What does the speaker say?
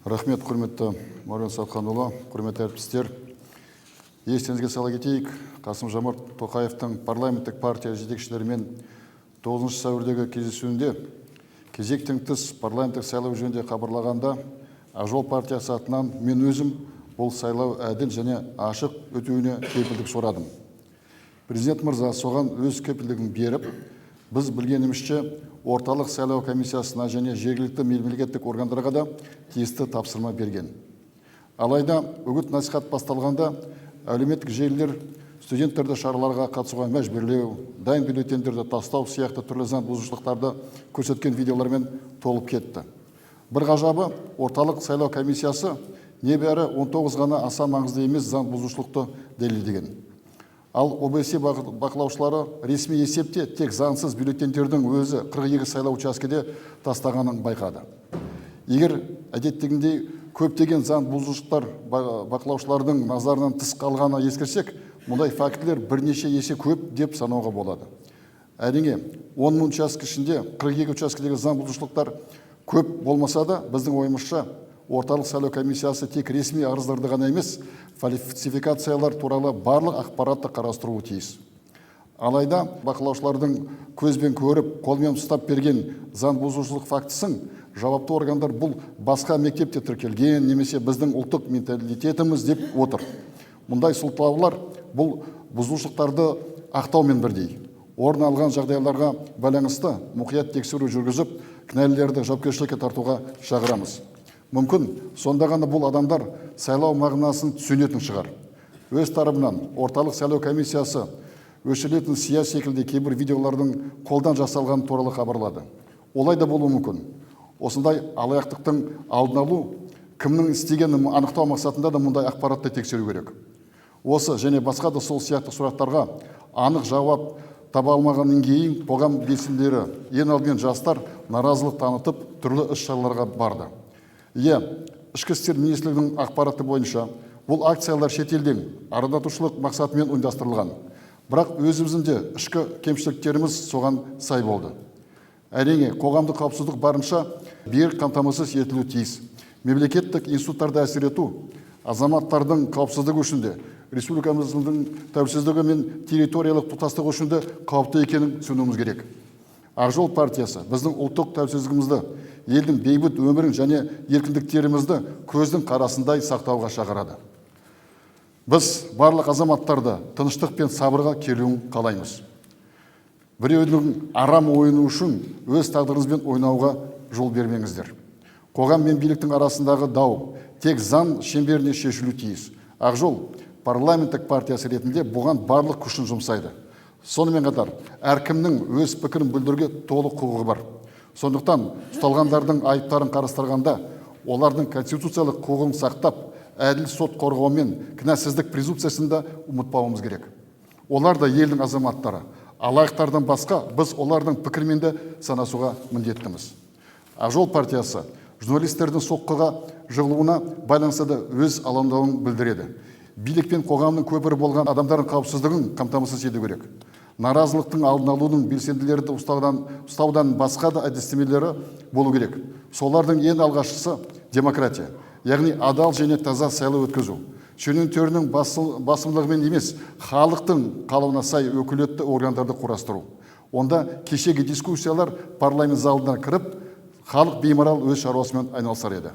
Рахмет, құрметті Маурен Сатханұлы, құрметті әріптестер. Естеріңізге сала кетейік, Қасым-Жомарт Тоқаевтың парламенттік партия жетекшілерімен 9 сәуірдегі кездесуінде кезектен тыс парламенттік сайлау жөнінде хабарлағанда, Ақ жол партиясы атынан мен өзім бұл сайлау әділ және ашық өтуіне кепілдік сұрадым. Президент мырза соған өз кепілдігін беріп, біз білгенімізше орталық сайлау комиссиясына және жергілікті мемлекеттік органдарға да тиісті тапсырма берген. Алайда үгіт насихат басталғанда әлеуметтік желілер студенттерді шараларға қатысуға мәжбүрлеу, дайын бюллетендерді тастау сияқты түрлі заң бұзушылықтарды көрсеткен видеолармен толып кетті. Бір ғажабы, орталық сайлау комиссиясы небәрі 19 ғана аса маңызды емес заң бұзушылықты дәлелдеген. Ал ОБСЕ бақылаушылары ресми есепте тек заңсыз бюллетендердің өзі 42 сайлау учаскеде тастағанын байқады. Егер әдеттегіндей көптеген заң бұзушылықтар бақылаушылардың назарынан тыс қалғаны ескерсек, мұндай фактілер бірнеше есе көп деп санауға болады. Әрине, 10 мың учаске ішінде 42 учаскедегі заң бұзушылықтар көп болмаса да, біздің ойымызша орталық сайлау комиссиясы тек ресми арыздарды ғана емес, фальсификациялар туралы барлық ақпаратты қарастыруы тиіс. Алайда бақылаушылардың көзбен көріп, қолмен ұстап берген заң бұзушылық фактісін жауапты органдар бұл басқа мектепте тіркелген, немесе біздің ұлттық менталитетіміз деп отыр. Мұндай сылтаулар бұл бұзушылықтарды ақтаумен бірдей. Орын алған жағдайларға байланысты мұқият тексеру жүргізіп, кінәлілерді жауапкершілікке тартуға шақырамыз. Мүмкін, сонда ғана бұл адамдар сайлау мағынасын түсінетін шығар. Өз тарапынан орталық сайлау комиссиясы өшірілетін сия секілді кейбір видеолардың қолдан жасалған туралы хабарлады. Олай да болуы мүмкін. Осындай алаяқтықтың алдын алу, кімнің істегенін анықтау мақсатында да мұндай ақпаратты тексеру керек. Осы және басқа да сол сияқты сұрақтарға анық жауап таба алмағаннан кейін қоғам белсенділері, ең алдымен жастар наразылық танытып, түрлі іс-шараларға барды. Ішкі істер министрлігінің ақпараты бойынша бұл акциялар шетелден арандатушылық мақсатымен ұйымдастырылған. Бірақ өзіміздің де ішкі кемшіліктеріміз соған сай болды. Әрине, қоғамдық қауіпсіздік барынша берік қамтамасыз етілуі тиіс. Мемлекеттік институттарды әсер ету, азаматтардың қауіпсіздігі үшін де, республикамыздың тәуелсіздігі мен территориялық тұтастығы үшін де қауіпті екенін түсінуіміз керек. Ақ жол партиясы біздің ұлттық тәуелсіздігімізді, елдің бейбіт өмірін және еркіндіктерімізді көздің қарасындай сақтауға шақырады. Біз барлық азаматтарды тыныштық пен сабырға келуін қалаймыз. Біреудің арам ойыны үшін өз тағдырыңызбен ойнауға жол бермеңіздер. Қоғам мен биліктің арасындағы дау тек заң шеңберінде шешілуі тиіс. Ақ жол парламенттік партиясы ретінде бұған барлық күшін жұмсайды. Сонымен қатар, әркімнің өз пікірін білдіруге толық құқығы бар. Сондықтан, ұсталғандардың айыптарын қарастырғанда, олардың конституциялық құқығын сақтап, әділ сот қорғаумен кінәсіздік презумпциясында ұмытпауымыз керек. Олар да елдің азаматтары. Алаяқтардан басқа біз олардың пікірмен де санасуға міндеттіміз. Ақ жол партиясы журналистердің соққыға жығылуына байланысты да өз алаңдауын білдіреді. Билік пен қоғамның көпірі болған адамдардың қауіпсіздігін қамтамасыз ету керек. Наразылықтың алдын алудың белсенділерді ұстаудан басқа да әдістемелері болу керек. Солардың ең алғашқысы демократия, яғни адал және таза сайлау өткізу. Шенеуніктерінің басымдылығымен емес, халықтың қалауына сай өкілетті органдарды құрастыру. Онда кешегі дискуссиялар парламент залына кіріп, халық беймарал өз шаруасымен айналысар еді.